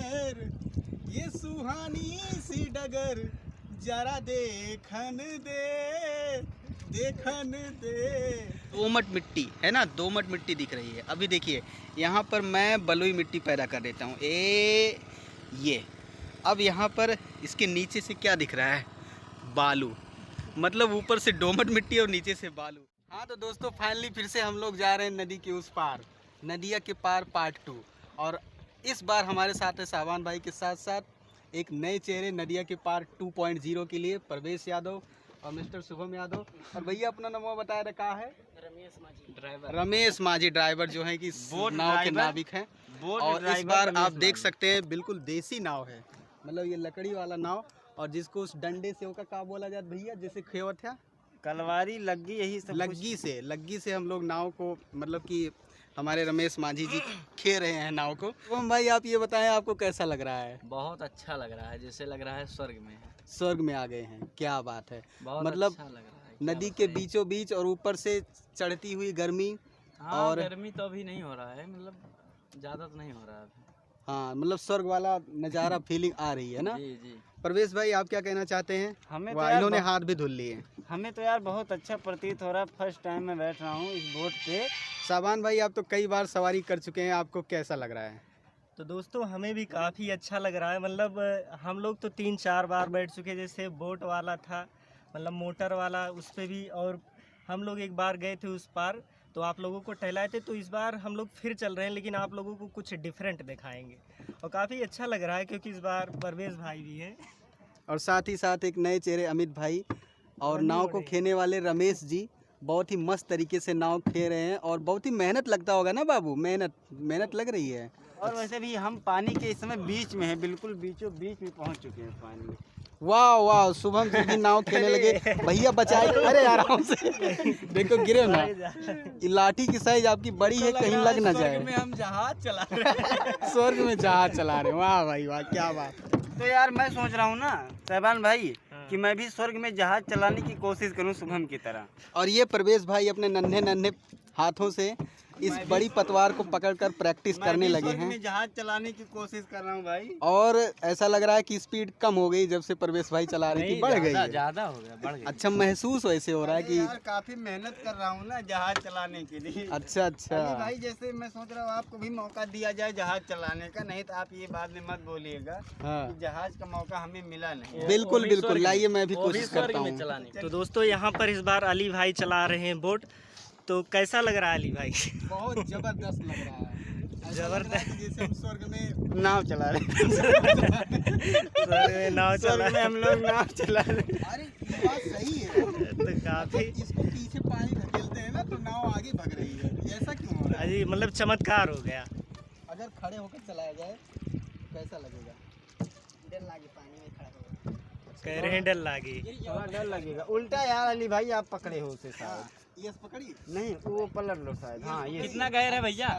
ठहर ये सुहानी सी डगर जरा देखन दे। दोमट मिट्टी है ना, दोमट मिट्टी दिख रही है। अभी देखिए यहाँ पर मैं बलुई मिट्टी पैदा कर देता हूँ। ये अब यहाँ पर इसके नीचे से क्या दिख रहा है? बालू। मतलब ऊपर से दोमट मिट्टी और नीचे से बालू। हाँ तो दोस्तों फाइनली फिर से हम लोग जा रहे हैं नदी के उस पार, नदिया के पार पार्ट 2। और इस बार हमारे साथ है सावन भाई के साथ साथ एक नए चेहरे नदिया के पार 2.0 के लिए, प्रवेश यादव और मिस्टर शुभम यादव। और भैया अपना नाम बताया रखा है रमेश माझी ड्राइवर। रमेश माझी ड्राइवर जो है कि नाव के नाविक हैं। और इस बार आप देख सकते हैं बिल्कुल देसी नाव है, मतलब ये लकड़ी वाला नाव। और जिसको उस डंडे से होगा क्या बोला जाता भैया, जैसे खेवत है कलवारी लग्गी, यही सब लग्गी से हम लोग नाव को, मतलब कि हमारे रमेश माझी जी खे रहे हैं नाव को। तो भाई आप ये बताएं आपको कैसा लग रहा है? बहुत अच्छा लग रहा है, जैसे लग रहा है स्वर्ग में है। स्वर्ग में आ गए हैं, क्या बात है। मतलब अच्छा लग रहा है नदी के बीचों बीच और ऊपर से चढ़ती हुई गर्मी। हाँ, और गर्मी तो अभी नहीं हो रहा है, मतलब ज़्यादा तो नहीं हो रहा है अभी। हाँ मतलब स्वर्ग वाला नज़ारा फीलिंग आ रही है ना। जी। प्रवेश भाई आप क्या कहना चाहते हैं? हमें तो इन्होंने हाथ भी धुल लिए। हमें तो यार बहुत अच्छा प्रतीत हो रहा है, फर्स्ट टाइम मैं बैठ रहा हूँ इस बोट पे। साबान भाई आप तो कई बार सवारी कर चुके हैं, आपको कैसा लग रहा है? तो दोस्तों हमें भी काफ़ी अच्छा लग रहा है। मतलब हम लोग तो 3-4 बार बैठ चुके, जैसे बोट वाला था, मतलब मोटर वाला, उस पर भी। और हम लोग एक बार गए थे उस पार, तो आप लोगों को टहलाए थे। तो इस बार हम लोग फिर चल रहे हैं, लेकिन आप लोगों को कुछ डिफरेंट दिखाएंगे और काफ़ी अच्छा लग रहा है, क्योंकि इस बार परवेश भाई भी हैं और साथ ही साथ एक नए चेहरे अमित भाई और नाव को खेने वाले रमेश जी बहुत ही मस्त तरीके से नाव खे रहे हैं। और बहुत ही मेहनत लगता होगा ना बाबू, मेहनत लग रही है। और वैसे भी हम पानी के इस समय बीच में हैं, बिल्कुल बीचों बीच में पहुंच चुके हैं पानी में। वाह शुभम जी भी नाव खेलने लगे। भैया बचाए, अरे आराम से देखो गिरे ना। लाठी की साइज आपकी बड़ी है, कहीं लग ना जाए। स्वर्ग में हम जहाज चला रहे हैं। स्वर्ग में जहाज चला रहे हैं, वाह भाई वाह, क्या बात। तो यार मैं सोच रहा हूँ ना साहबान भाई कि मैं भी स्वर्ग में जहाज चलाने की कोशिश करूँ शुभम की तरह। और ये प्रवेश भाई अपने नन्हे हाथों से इस बड़ी पतवार को पकड़कर प्रैक्टिस करने लगे हैं। मैं जहाज चलाने की कोशिश कर रहा हूँ भाई। और ऐसा लग रहा है कि स्पीड कम हो गई जब से प्रवेश भाई चला रहे थी, बढ़ गई है। ज़्यादा हो गया, बढ़ गई। अच्छा महसूस वैसे हो रहा है कि यार काफी मेहनत कर रहा हूँ ना जहाज चलाने के लिए। अच्छा भाई जैसे मैं सोच रहा हूँ आपको भी मौका दिया जाए जहाज चलाने का, नहीं तो आप ये बाद में मत बोलिएगा कि जहाज का मौका हमें मिला नहीं। बिल्कुल लाइए मैं भी कोशिश करता हूँ। तो दोस्तों यहाँ पर इस बार अली भाई चला रहे हैं बोट, तो कैसा लग रहा है अली भाई? बहुत जबरदस्त लग रहा है, जबरदस्त, जैसे हम स्वर्ग में नाव चला रहे हैं। स्वर्ग में हम लोग नाव चला रहे हैं। अरे ये बात सही है। तो काफी इसको पीछे पानी धकेलते हैं ना तो नाव आगे भाग रही है, ऐसा क्यों हो रहा है? अजी मतलब चमत्कार हो गया। अगर खड़े होकर चलाया जाए कैसा लगेगा? डर लगे पानी में खड़ा होगा। कह रहे हैं डर लागी। डर लगेगा उल्टा यार। अली भाई आप पकड़े हो उसे शायद। ये पकड़ी नहीं वो पलट लो शायद। हाँ ये कितना गहरा है भैया?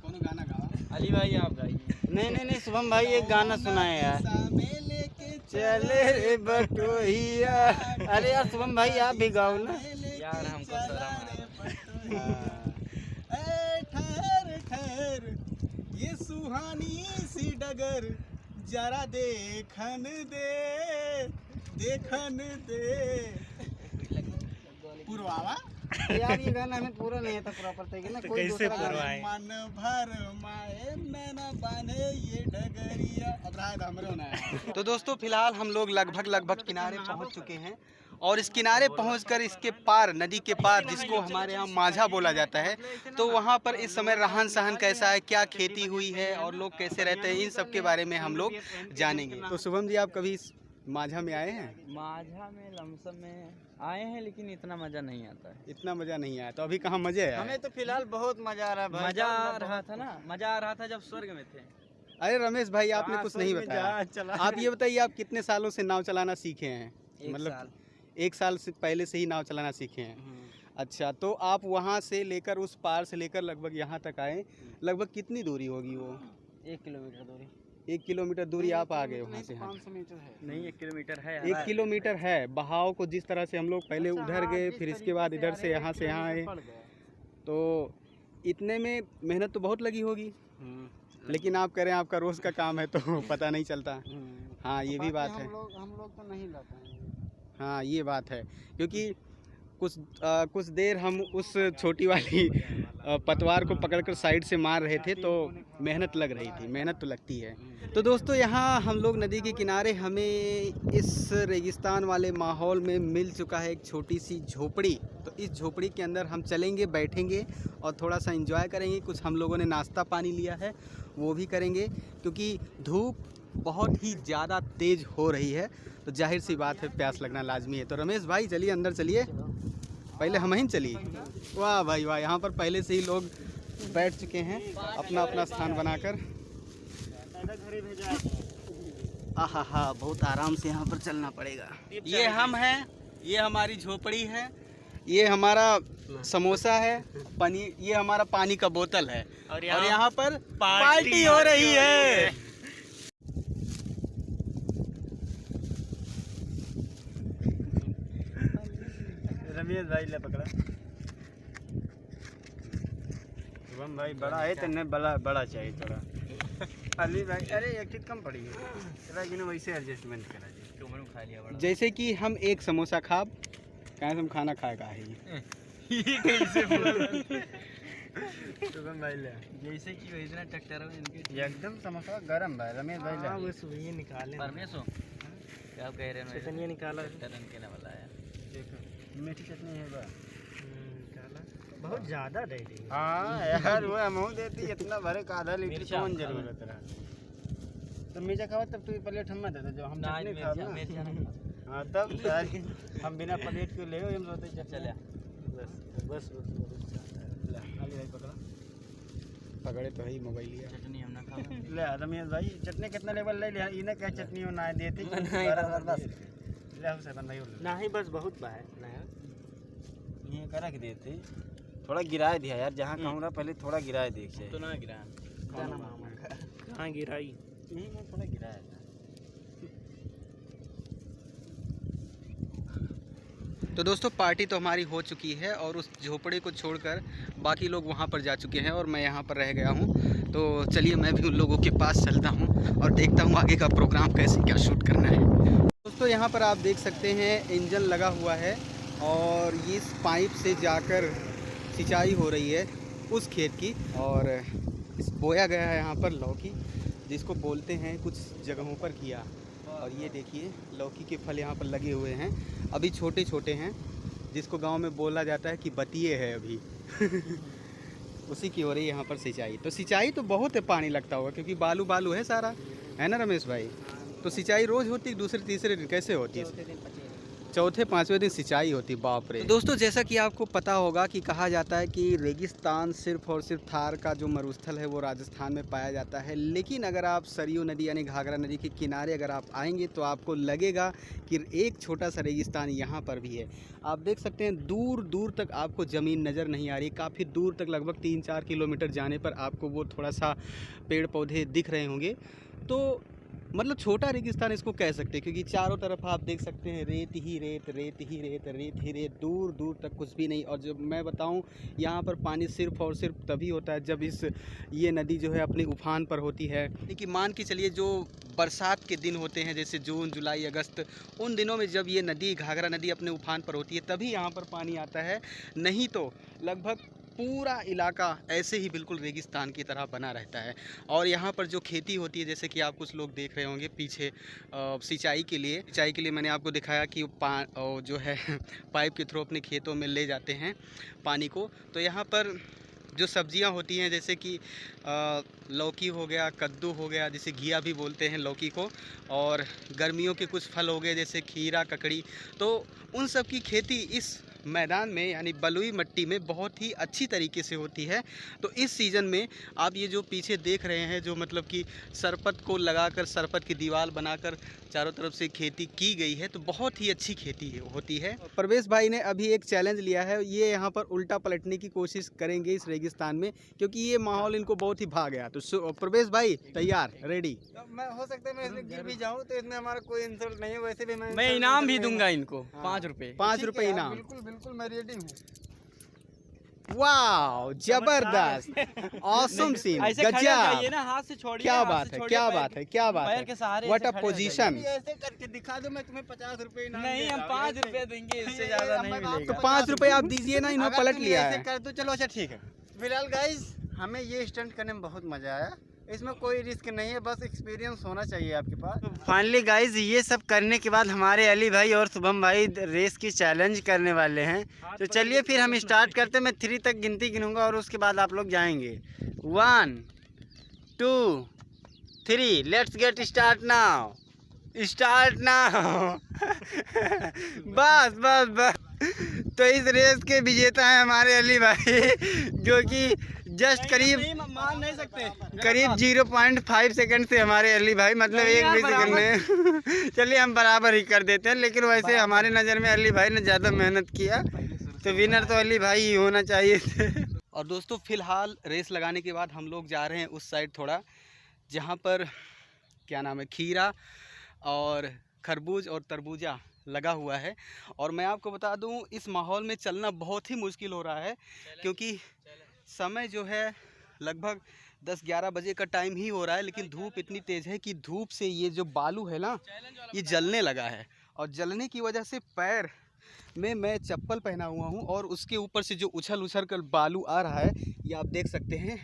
कौन गाना गावा? अली भाई आप गाइए। नहीं शुभम भाई एक गाना सुनाए यार। चले रे बटोहिया। अरे यार शुभम भाई आप भी गाओ ना यार, हमको शर्म ठहर ये सुहानी सी डगर जरा देखन दे। पुरवावा यार ये गाना हमें पूरा नहीं आता प्रॉपर तरीके ना। तो कोई कैसे दूसरा पूरा है? मन भर माए मैना बाने ये डगरिया। अब रात हमरो ना। तो दोस्तों फिलहाल हम लोग लगभग किनारे पहुंच चुके हैं। और इस किनारे पहुंचकर इसके पार, नदी के पार, जिसको हमारे यहाँ माझा बोला जाता है, तो वहाँ पर इस समय रहन सहन कैसा है, क्या खेती हुई है और लोग कैसे रहते हैं, इन सब के बारे में हम लोग जानेंगे। तो शुभम जी आप कभी माझा में आए हैं? माझा में लमसम में आए हैं, लेकिन इतना मजा नहीं आता है। इतना मजा नहीं आया तो अभी कहाँ मजे है? हमें तो फिलहाल बहुत मजा आ रहा है भाई। मजा आ रहा था ना, मजा आ रहा था जब स्वर्ग में थे। अरे रमेश भाई आपने कुछ नहीं बताया। आप ये बताइए आप कितने सालों से नाव चलाना सीखे हैं? मतलब 1 साल से पहले से ही नाव चलाना सीखे हैं। अच्छा तो आप वहाँ से लेकर उस पार से लेकर लगभग यहाँ तक आए, लगभग कितनी दूरी होगी वो? 1 किलोमीटर दूरी। 1 किलोमीटर दूरी आप आ गए वहाँ से? 500 मीटर है। नहीं 1 किलोमीटर है। 1 किलोमीटर है। बहाव को जिस तरह से हम लोग पहले उधर गए, फिर इसके बाद इधर से यहाँ आए, तो इतने में मेहनत तो बहुत लगी होगी, लेकिन आप कह रहे हैं आपका रोज़ का काम है तो पता नहीं चलता। हाँ ये भी बात है। हम लोग तो नहीं लाते हैं। हाँ ये बात है, क्योंकि कुछ देर हम उस छोटी वाली पतवार को पकड़कर साइड से मार रहे थे तो मेहनत लग रही थी, मेहनत तो लगती है। तो दोस्तों यहाँ हम लोग नदी के किनारे, हमें इस रेगिस्तान वाले माहौल में मिल चुका है एक छोटी सी झोपड़ी। तो इस झोपड़ी के अंदर हम चलेंगे, बैठेंगे और थोड़ा सा एंजॉय करेंगे। कुछ हम लोगों ने नाश्ता पानी लिया है वो भी करेंगे, क्योंकि धूप बहुत ही ज़्यादा तेज़ हो रही है तो जाहिर सी बात है प्यास लगना लाजमी है। तो रमेश भाई चलिए अंदर चलिए, पहले हम ही चलिए। वाह भाई वाह, यहाँ पर पहले से ही लोग बैठ चुके हैं अपना अपना स्थान बनाकर। आहा हा, बहुत आराम से यहाँ पर चलना पड़ेगा। ये हम हैं, ये हमारी झोपड़ी है, ये हमारा समोसा है, पनीर, ये हमारा पानी का बोतल है और यहाँ पर पार्टी हो रही है। रमेश भाई ले पकड़ा। शुभम भाई बड़ा है, तेने बड़ा चाहिए थोड़ा। अली भाई अरे एक चीज कम पड़ी है, तेरा वैसे एडजस्टमेंट करा जी। तुमने खा लिया बड़ा। जैसे कि हम एक समोसा खाब, कहाँ से हम खाना खाएगा है ये कैसे बोल। शुभम भाई ले जैसे कि वैसे ना टक्कर हो इनके एकदम समोसा गरम भाई। रमेश भाई ले बस वही निकाले। परमेश हो क्या आप कह रहे हैं? चटनी निकाला, टरन के ना वाला है। देखो मीठी चटनी है बा, निकाला बहुत ज़्यादा दे दी। हाँ यार वो अमाउंट देती है इतना भरे का आधा लीटर कौन जरूरत है। तो मिर्चा खाओ तब तू प्लेट हम देते जो हम चटनी खाओ ना। हाँ तब हम बिना प्लेट के ले हम सोते चले बस पकड़े तो ही मोबाइल लिया। चटनी हम ना खाओ। ले रमेश भाई चटनी कितना लेवल ले लिया इन्हें क्या चटनी हो ना देती बस ले हम से बन भाई नहीं बस बहुत बाहर ना ये करा के देते थोड़ा गिरा दिया यार, जहाँ कहूँगा पहले थोड़ा गिरा देख तो ना गिरा कहाँ गिराई यही मैं थोड़ा गिराया था। तो दोस्तों पार्टी तो हमारी हो चुकी है और उस झोपड़े को छोड़कर बाकी लोग वहाँ पर जा चुके हैं और मैं यहाँ पर रह गया हूँ। तो चलिए मैं भी उन लोगों के पास चलता हूँ और देखता हूँ आगे का प्रोग्राम कैसे क्या शूट करना है। दोस्तों यहाँ पर आप देख सकते हैं इंजन लगा हुआ है और इस पाइप से जाकर सिंचाई हो रही है उस खेत की, और इस बोया गया है यहाँ पर लौकी, जिसको बोलते हैं कुछ जगहों पर घिया। और ये देखिए लौकी के फल यहाँ पर लगे हुए हैं, अभी छोटे छोटे हैं, जिसको गांव में बोला जाता है कि बतिये है अभी। उसी की हो रही है यहाँ पर सिंचाई। तो सिंचाई तो बहुत है, पानी लगता होगा क्योंकि बालू बालू है सारा, है ना रमेश भाई? तो सिंचाई रोज़ होती, दूसरे तीसरे दिन कैसे होती है? चौथे पाँचवें दिन सिंचाई होती। बाप रे। तो दोस्तों जैसा कि आपको पता होगा कि कहा जाता है कि रेगिस्तान सिर्फ और सिर्फ थार का जो मरुस्थल है वो राजस्थान में पाया जाता है, लेकिन अगर आप सरयू नदी यानी घाघरा नदी के किनारे अगर आप आएंगे तो आपको लगेगा कि एक छोटा सा रेगिस्तान यहाँ पर भी है। आप देख सकते हैं दूर दूर तक आपको ज़मीन नज़र नहीं आ रही, काफ़ी दूर तक लगभग 3-4 किलोमीटर जाने पर आपको वो थोड़ा सा पेड़ पौधे दिख रहे होंगे। तो मतलब छोटा रेगिस्तान इसको कह सकते हैं, क्योंकि चारों तरफ आप देख सकते हैं रेत ही रेत, रेत ही रेत, रेत ही रेत, दूर दूर तक कुछ भी नहीं। और जब मैं बताऊं यहाँ पर पानी सिर्फ और सिर्फ तभी होता है जब ये नदी जो है अपने उफान पर होती है। लेकिन मान के चलिए जो बरसात के दिन होते हैं जैसे जून जुलाई अगस्त, उन दिनों में जब ये नदी घाघरा नदी अपने उफान पर होती है तभी यहाँ पर पानी आता है, नहीं तो लगभग पूरा इलाका ऐसे ही बिल्कुल रेगिस्तान की तरह बना रहता है। और यहाँ पर जो खेती होती है जैसे कि आप कुछ लोग देख रहे होंगे पीछे, सिंचाई के लिए मैंने आपको दिखाया कि जो है पाइप के थ्रू अपने खेतों में ले जाते हैं पानी को। तो यहाँ पर जो सब्जियां होती हैं जैसे कि लौकी हो गया, कद्दू हो गया, जिसे घिया भी बोलते हैं लौकी को, और गर्मियों के कुछ फल हो गए जैसे खीरा, ककड़ी, तो उन सब की खेती इस मैदान में यानी बलुई मिट्टी में बहुत ही अच्छी तरीके से होती है। तो इस सीज़न में आप ये जो पीछे देख रहे हैं जो मतलब कि सरपत को लगाकर, सरपत की दीवार बनाकर चारों तरफ से खेती की गई है, तो बहुत ही अच्छी खेती होती है। प्रवेश भाई ने अभी एक चैलेंज लिया है, ये यहाँ पर उल्टा पलटने की कोशिश करेंगे इस रेगिस्तान में, क्योंकि ये माहौल इनको बहुत ही भा गया। तो प्रवेश भाई तैयार, रेडी? तो मैं हो सकता है मैं इसमें गिर भी जाऊँ तो इसमें हमारा कोई इंसल्ट नहीं है। वैसे भी मैं इनाम भी दूंगा इनको 5 रुपये। 5 रुपये इनाम। बिल्कुल बिल्कुल मैं रेडी हूँ। वाह, जबरदस्त, ऑसम सीन, गजब, ना, हाथ से छोड़िए, क्या बात है, क्या बात है, क्या बात पैर के है, सहारे व्हाट अ ऐसे खड़े हो पोजीशन। ऐसे करके दिखा दो, मैं तुम्हें 50 रुपए इनाम नहीं, दे हम रहा हूँ। 5 रुपए देंगे, इससे ज्यादा नहीं मिलेगा। तो 5 रुपए आप दीजिए ना, इन्होंने अगर पलट तुम लिया ऐसे है। कर दो, चलो अच्छा ठीक है। फिलहाल गाइस हमें ये स्टंट करने में बहुत मजा आया, इसमें कोई रिस्क नहीं है, बस एक्सपीरियंस होना चाहिए आपके पास। फाइनली गाइस ये सब करने के बाद हमारे अली भाई और शुभम भाई रेस की चैलेंज करने वाले हैं। तो चलिए फिर हम स्टार्ट करते हैं। मैं 3 तक गिनती गिनूंगा और उसके बाद आप लोग जाएंगे। 1 2 3, let's get start now, start now. बस बस बस। तो इस रेस के विजेता हैं हमारे अली भाई, जो कि जस्ट करीब मान नहीं सकते, करीब 0.5 सेकंड से हमारे अली भाई, मतलब 1 भी सेकंड में। चलिए हम बराबर ही कर देते हैं, लेकिन वैसे हमारे नज़र में अली भाई ने ज़्यादा मेहनत किया, तो विनर तो अली भाई ही होना चाहिए थे। और दोस्तों फिलहाल रेस लगाने के बाद हम लोग जा रहे हैं उस साइड थोड़ा, जहाँ पर क्या नाम है, खीरा और खरबूज और तरबूजा लगा हुआ है। और मैं आपको बता दूं, इस माहौल में चलना बहुत ही मुश्किल हो रहा है, क्योंकि समय जो है लगभग 10-11 बजे का टाइम ही हो रहा है, लेकिन धूप इतनी तेज़ है कि धूप से ये जो बालू है ना, ये जलने लगा है। और जलने की वजह से पैर में मैं चप्पल पहना हुआ हूँ, और उसके ऊपर से जो उछल उछल कर बालू आ रहा है, ये आप देख सकते हैं।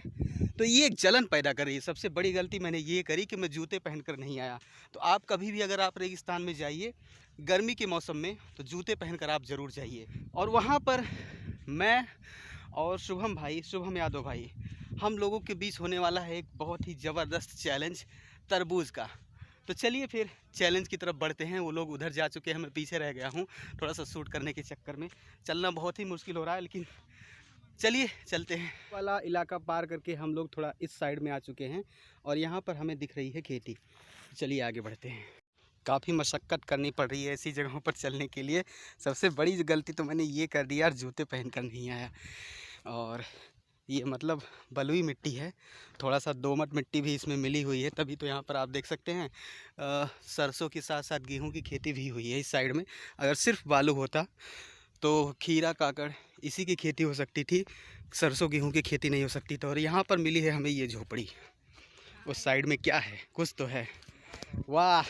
तो ये एक जलन पैदा कर रही है। सबसे बड़ी गलती मैंने ये करी कि मैं जूते पहनकर नहीं आया। तो आप कभी भी अगर आप रेगिस्तान में जाइए गर्मी के मौसम में, तो जूते पहनकर आप ज़रूर जाइए। और वहाँ पर मैं और शुभम भाई, शुभम यादव भाई, हम लोगों के बीच होने वाला है एक बहुत ही ज़बरदस्त चैलेंज तरबूज का। तो चलिए फिर चैलेंज की तरफ बढ़ते हैं। वो लोग उधर जा चुके हैं, मैं पीछे रह गया हूँ थोड़ा सा शूट करने के चक्कर में। चलना बहुत ही मुश्किल हो रहा है, लेकिन चलिए चलते हैं। वाला इलाका पार करके हम लोग थोड़ा इस साइड में आ चुके हैं, और यहाँ पर हमें दिख रही है खेती। चलिए आगे बढ़ते हैं। काफ़ी मशक्क़त करनी पड़ रही है ऐसी जगहों पर चलने के लिए। सबसे बड़ी गलती तो मैंने ये कर दी यार, जूते पहन कर नहीं आया। और ये मतलब बलुई मिट्टी है, थोड़ा सा दोमट मिट्टी भी इसमें मिली हुई है, तभी तो यहाँ पर आप देख सकते हैं सरसों के साथ साथ गेहूं की खेती भी हुई है इस साइड में। अगर सिर्फ बालू होता तो खीरा काकड़ इसी की खेती हो सकती थी, सरसों गेहूं की खेती नहीं हो सकती। तो और यहाँ पर मिली है हमें ये झोपड़ी। उस साइड में क्या है, कुछ तो है। वाह,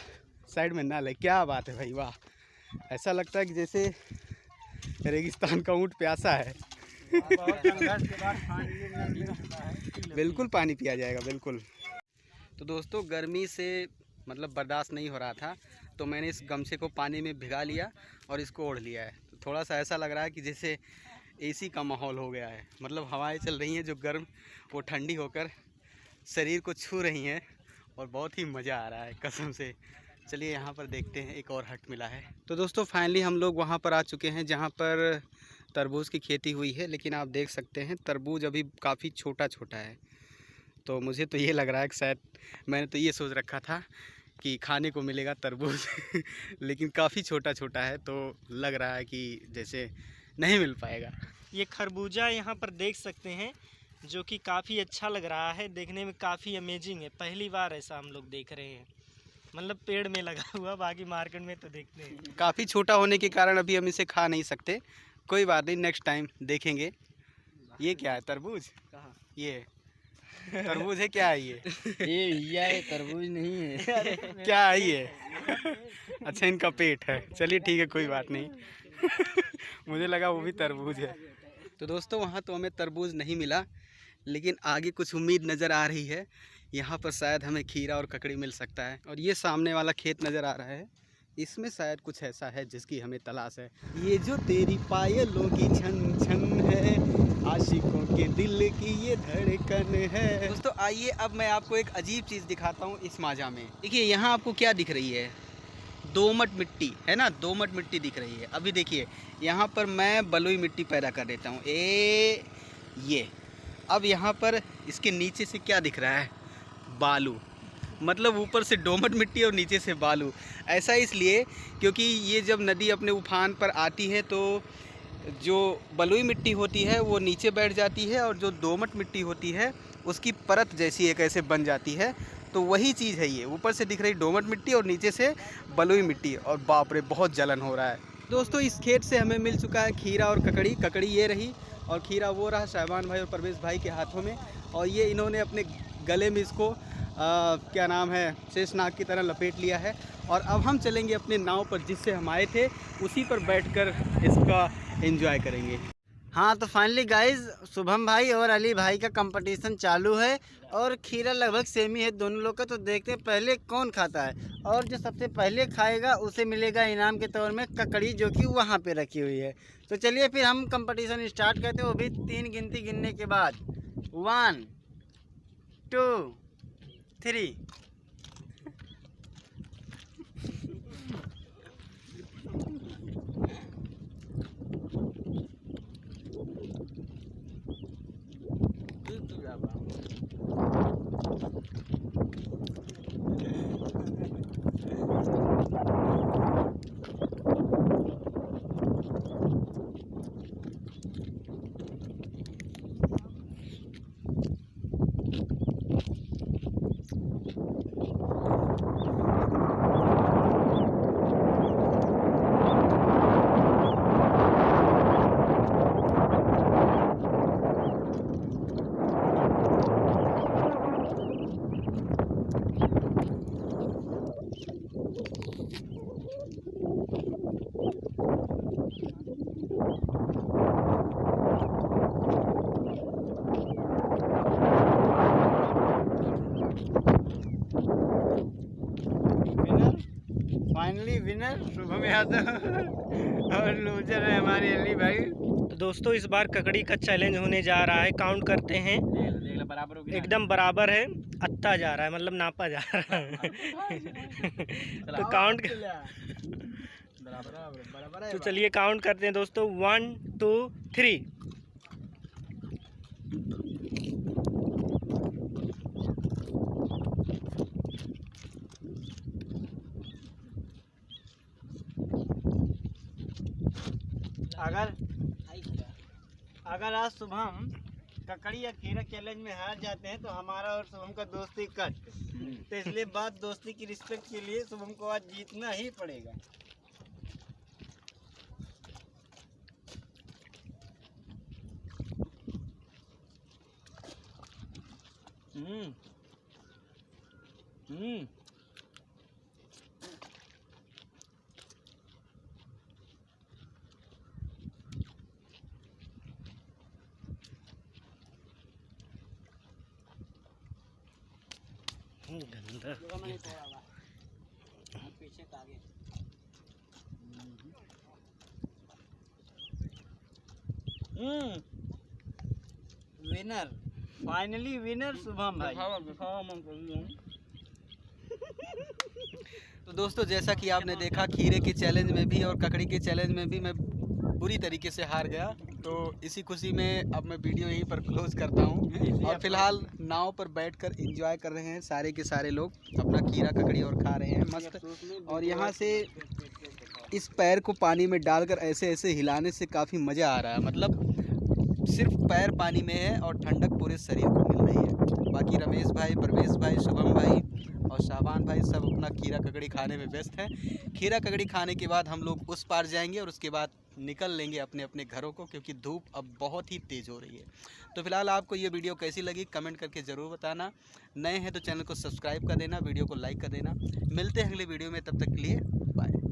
साइड में नाल है, क्या बात है भाई, वाह। ऐसा लगता है कि जैसे रेगिस्तान का ऊँट प्यासा है। बिल्कुल पानी पिया जाएगा, बिल्कुल। तो दोस्तों गर्मी से मतलब बर्दाश्त नहीं हो रहा था, तो मैंने इस गमछे को पानी में भिगा लिया और इसको ओढ़ लिया है। तो थोड़ा सा ऐसा लग रहा है कि जैसे एसी का माहौल हो गया है। मतलब हवाएं चल रही हैं जो गर्म, वो ठंडी होकर शरीर को छू रही हैं, और बहुत ही मज़ा आ रहा है कसम से। चलिए यहाँ पर देखते हैं, एक और हट मिला है। तो दोस्तों फाइनली हम लोग वहाँ पर आ चुके हैं जहाँ पर तरबूज की खेती हुई है, लेकिन आप देख सकते हैं तरबूज अभी काफ़ी छोटा छोटा है। तो मुझे तो ये लग रहा है कि शायद मैंने तो ये सोच रखा था कि खाने को मिलेगा तरबूज लेकिन काफ़ी छोटा छोटा है, तो लग रहा है कि जैसे नहीं मिल पाएगा। ये खरबूजा यहाँ पर देख सकते हैं, जो कि काफ़ी अच्छा लग रहा है, देखने में काफ़ी अमेजिंग है। पहली बार ऐसा हम लोग देख रहे हैं, मतलब पेड़ में लगा हुआ, बाकी मार्केट में तो देखते हैं। काफ़ी छोटा होने के कारण अभी हम इसे खा नहीं सकते, कोई बात नहीं, नेक्स्ट टाइम देखेंगे। ये क्या है, तरबूज? कहाँ? ये तरबूज है, क्या है ये? ये तरबूज नहीं है। क्या है ये? अच्छा इनका पेट है, चलिए ठीक है, कोई बात नहीं। मुझे लगा वो भी तरबूज है। तो दोस्तों वहाँ तो हमें तरबूज नहीं मिला, लेकिन आगे कुछ उम्मीद नज़र आ रही है। यहाँ पर शायद हमें खीरा और ककड़ी मिल सकता है। और ये सामने वाला खेत नज़र आ रहा है, इसमें शायद कुछ ऐसा है जिसकी हमें तलाश है। ये जो तेरी पायलों की छन छन है, आशिकों के दिल की ये धड़कन है। दोस्तों आइए अब मैं आपको एक अजीब चीज़ दिखाता हूँ इस माजा में। देखिए यहाँ आपको क्या दिख रही है, दोमट मिट्टी है ना, दोमट मिट्टी दिख रही है। अभी देखिए यहाँ पर मैं बलुई मिट्टी पैदा कर देता हूँ, ये अब यहाँ पर इसके नीचे से क्या दिख रहा है, बालू। मतलब ऊपर से दोमट मिट्टी और नीचे से बालू। ऐसा इसलिए क्योंकि ये जब नदी अपने उफान पर आती है तो जो बलुई मिट्टी होती है वो नीचे बैठ जाती है, और जो दोमट मिट्टी होती है उसकी परत जैसी एक ऐसे बन जाती है। तो वही चीज़ है ये, ऊपर से दिख रही दोमट मिट्टी और नीचे से बलुई मिट्टी। और बाप रे बहुत जलन हो रहा है। दोस्तों इस खेत से हमें मिल चुका है खीरा और ककड़ी। ककड़ी ये रही और खीरा वो रहा शाहबान भाई और परवेश भाई के हाथों में, और ये इन्होंने अपने गले में इसको क्या नाम है, शेषनाग की तरह लपेट लिया है। और अब हम चलेंगे अपने नाव पर जिससे हम आए थे, उसी पर बैठकर इसका एंजॉय करेंगे। हाँ तो फाइनली गाइज शुभम भाई और अली भाई का कंपटीशन चालू है और खीरा लगभग सेम ही है दोनों लोग का। तो देखते हैं पहले कौन खाता है, और जो सबसे पहले खाएगा उसे मिलेगा इनाम के तौर में ककड़ी, जो कि वहाँ पे रखी हुई है। तो चलिए फिर हम कंपटीशन स्टार्ट करते हैं, वो भी 3 गिनती गिनने के बाद। 1 2 3। फाइनली विनर शुभम यादव और लूजर है हमारे अली भाई। तो दोस्तों इस बार ककड़ी का चैलेंज होने जा रहा है। काउंट करते हैं, एकदम बराबर है, अत्ता जा रहा है, मतलब नापा जा रहा है। तो काउंट तो चलिए काउंट करते हैं दोस्तों। 1 2 3। अगर आज शुभम ककड़ी या खीरा चैलेंज में हार जाते हैं तो हमारा और शुभम का दोस्ती कट। तो इसलिए बात दोस्ती की रिस्पेक्ट के लिए शुभम को आज जीतना ही पड़ेगा। विनर, फाइनली विनर शुभम भाई। तो दोस्तों जैसा कि आपने देखा खीरे के चैलेंज में भी और ककड़ी के चैलेंज में भी मैं बुरी तरीके से हार गया। तो इसी खुशी में अब मैं वीडियो यहीं पर क्लोज करता हूँ। और फिलहाल नाव पर बैठकर एंजॉय कर रहे हैं सारे के सारे लोग, अपना खीरा ककड़ी और खा रहे हैं मस्त। और यहाँ से इस पैर को पानी में डालकर ऐसे ऐसे हिलाने से काफ़ी मज़ा आ रहा है, मतलब सिर्फ पैर पानी में है और ठंडक पूरे शरीर को मिल रही है। बाकी रमेश भाई, परवेश भाई, शुभम भाई और शाहबान भाई सब अपना खीरा ककड़ी खाने में व्यस्त हैं। खीरा ककड़ी खाने के बाद हम लोग उस पार जाएंगे और उसके बाद निकल लेंगे अपने अपने घरों को, क्योंकि धूप अब बहुत ही तेज़ हो रही है। तो फिलहाल आपको ये वीडियो कैसी लगी कमेंट करके ज़रूर बताना। नए हैं तो चैनल को सब्सक्राइब कर देना, वीडियो को लाइक कर देना। मिलते हैं अगले वीडियो में, तब तक के लिए बाय।